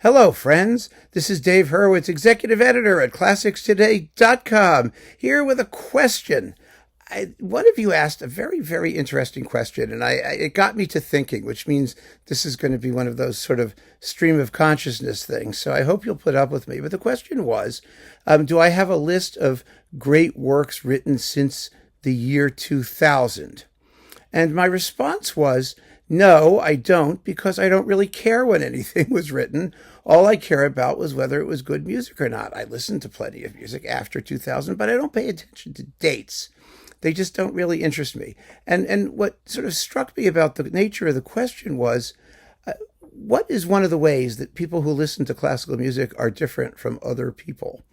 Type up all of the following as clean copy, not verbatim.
Hello, friends. This is Dave Hurwitz, executive editor at ClassicsToday.com, here with a question. One of you asked a very, very interesting question, and it got me to thinking, which means this is going to be one of those sort of stream of consciousness things. So I hope you'll put up with me. But the question was, do I have a list of great works written since the year 2000? And my response was, no, I don't, because I don't really care when anything was written. All I care about was whether it was good music or not. I listened to plenty of music after 2000, but I don't pay attention to dates. They just don't really interest me. And what sort of struck me about the nature of the question was, what is one of the ways that people who listen to classical music are different from other people?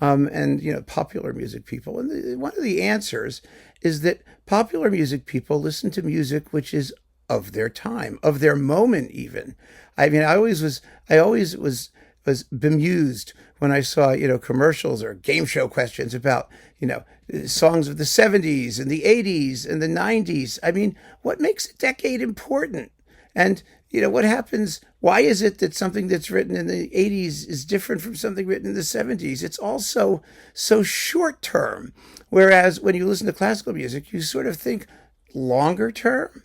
Popular music people. And one of the answers is that popular music people listen to music which is of their time, of their moment even. I mean, I always was bemused when I saw, commercials or game show questions about, songs of the 70s and the 80s and the 90s. I mean, what makes a decade important? And, what happens? Why is it that something that's written in the 80s is different from something written in the 70s? It's also so short term. Whereas when you listen to classical music, you sort of think longer term.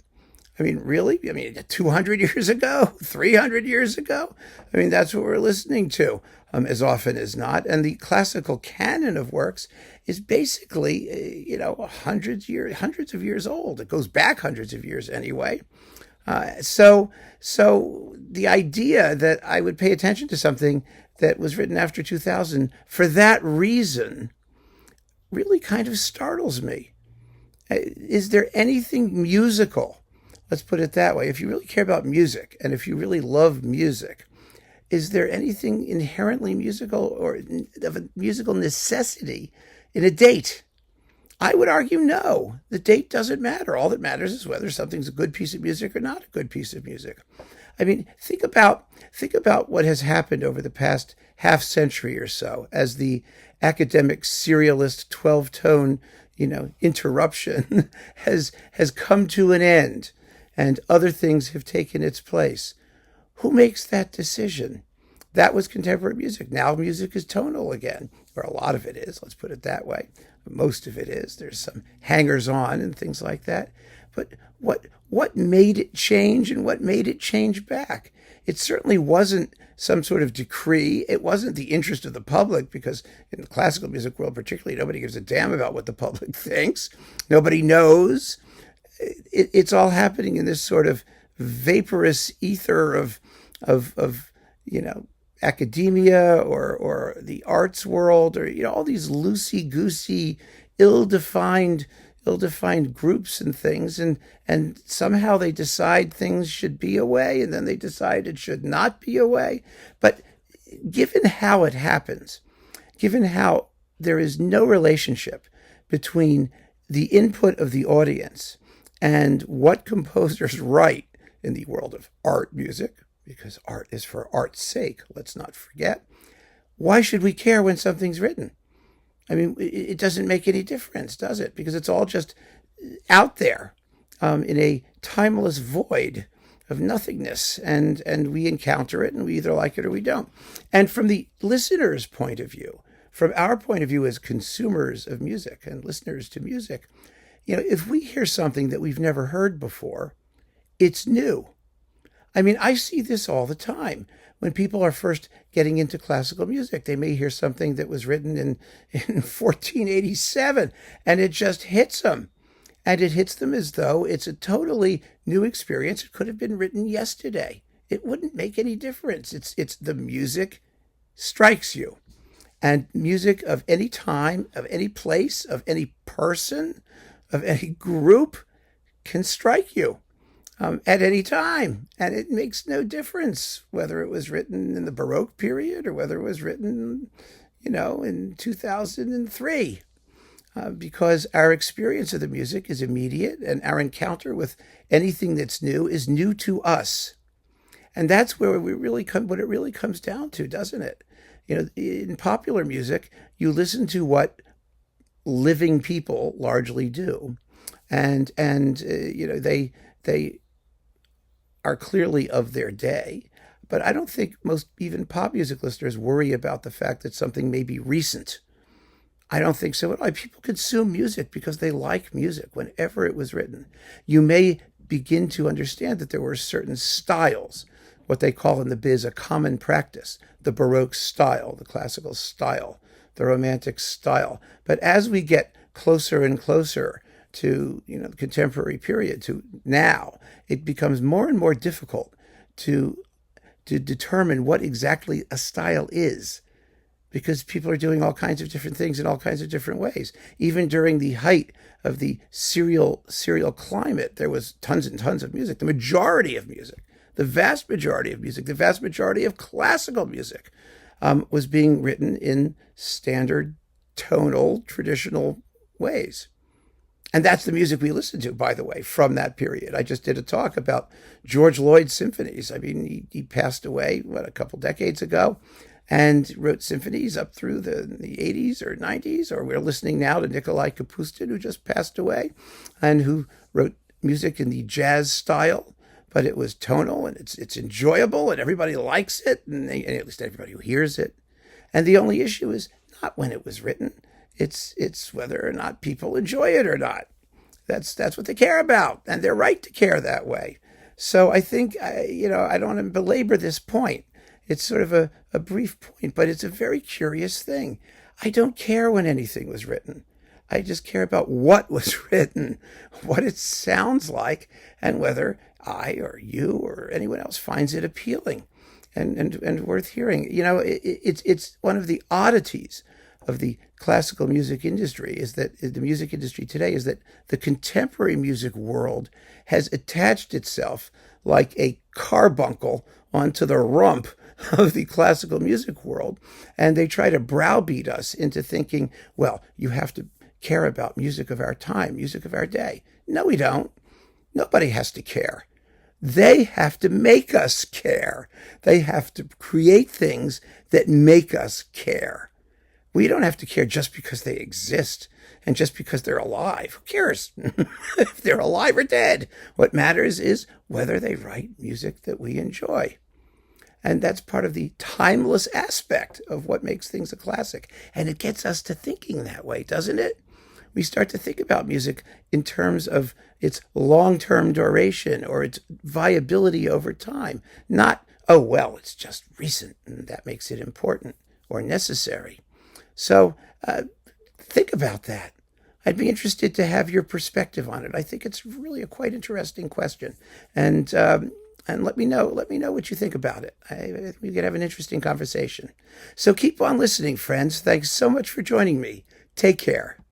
I mean, really? 200 years ago, 300 years ago? I mean, that's what we're listening to as often as not. And the classical canon of works is basically, hundreds of years old. It goes back hundreds of years anyway. So the idea that I would pay attention to something that was written after 2000 for that reason really kind of startles me. Is there anything musical? Let's put it that way. If you really care about music and if you really love music, is there anything inherently musical or of a musical necessity in a date? I would argue no. The date doesn't matter. All that matters is whether something's a good piece of music or not a good piece of music. I mean, think about what has happened over the past half century or so as the academic serialist 12-tone, interruption has come to an end. And other things have taken its place. Who makes that decision? That was contemporary music. Now music is tonal again, or a lot of it is, let's put it that way. Most of it is. There's some hangers-on and things like that. But what made it change and what made it change back? It certainly wasn't some sort of decree. It wasn't the interest of the public, because in the classical music world particularly, nobody gives a damn about what the public thinks. Nobody knows. It's all happening in this sort of vaporous ether of academia or the arts world, or all these loosey-goosey, ill-defined groups and things, and somehow they decide things should be a way, and then they decide it should not be a way. But given how it happens, given how there is no relationship between the input of the audience and what composers write in the world of art music, because art is for art's sake, let's not forget, why should we care when something's written? I mean, it doesn't make any difference, does it? Because it's all just out there in a timeless void of nothingness, and we encounter it, and we either like it or we don't. And from the listener's point of view, from our point of view as consumers of music and listeners to music, if we hear something that we've never heard before, it's new. I mean, I see this all the time. When people are first getting into classical music, they may hear something that was written in 1487, and it just hits them. And it hits them as though it's a totally new experience. It could have been written yesterday. It wouldn't make any difference. It's the music strikes you. And music of any time, of any place, of any person, of any group can strike you at any time. And it makes no difference whether it was written in the Baroque period or whether it was written, in 2003. Because our experience of the music is immediate, and our encounter with anything that's new is new to us. And that's where what it really comes down to, doesn't it? In popular music, you listen to what living people largely do, and they are clearly of their day, But I don't think most even pop music listeners worry about the fact that something may be recent. I don't think so at all. People consume music because they like music whenever it was written. You may begin to understand that there were certain styles, what they call in the biz a common practice, the Baroque style, the classical style, the Romantic style. But as we get closer and closer to the contemporary period, to now, it becomes more and more difficult to determine what exactly a style is, because people are doing all kinds of different things in all kinds of different ways. Even during the height of the serial climate, there was tons and tons of music. The majority of music, the vast majority of music, the vast majority of classical music was being written in standard, tonal, traditional ways. And that's the music we listen to, by the way, from that period. I just did a talk about George Lloyd's symphonies. I mean, he passed away, a couple decades ago, and wrote symphonies up through the 80s or 90s. Or we're listening now to Nikolai Kapustin, who just passed away, and who wrote music in the jazz style. But it was tonal, and it's enjoyable, and everybody likes it, and at least everybody who hears it. And the only issue is not when it was written. It's whether or not people enjoy it or not. That's what they care about, and they're right to care that way. So I think I don't want to belabor this point. It's sort of a brief point, but it's a very curious thing. I don't care when anything was written. I just care about what was written, what it sounds like, and whether I or you or anyone else finds it appealing and worth hearing. It's one of the oddities of the classical music industry is that the music industry today is that the contemporary music world has attached itself like a carbuncle onto the rump of the classical music world. And they try to browbeat us into thinking, well, you have to care about music of our time, music of our day. No, we don't. Nobody has to care. They have to make us care. They have to create things that make us care. We don't have to care just because they exist and just because they're alive. Who cares if they're alive or dead? What matters is whether they write music that we enjoy. And that's part of the timeless aspect of what makes things a classic. And it gets us to thinking that way, doesn't it? We start to think about music in terms of its long-term duration or its viability over time. Not, oh, well, it's just recent and that makes it important or necessary. So think about that. I'd be interested to have your perspective on it. I think it's really a quite interesting question. And let me know what you think about it. We could have an interesting conversation. So keep on listening, friends. Thanks so much for joining me. Take care.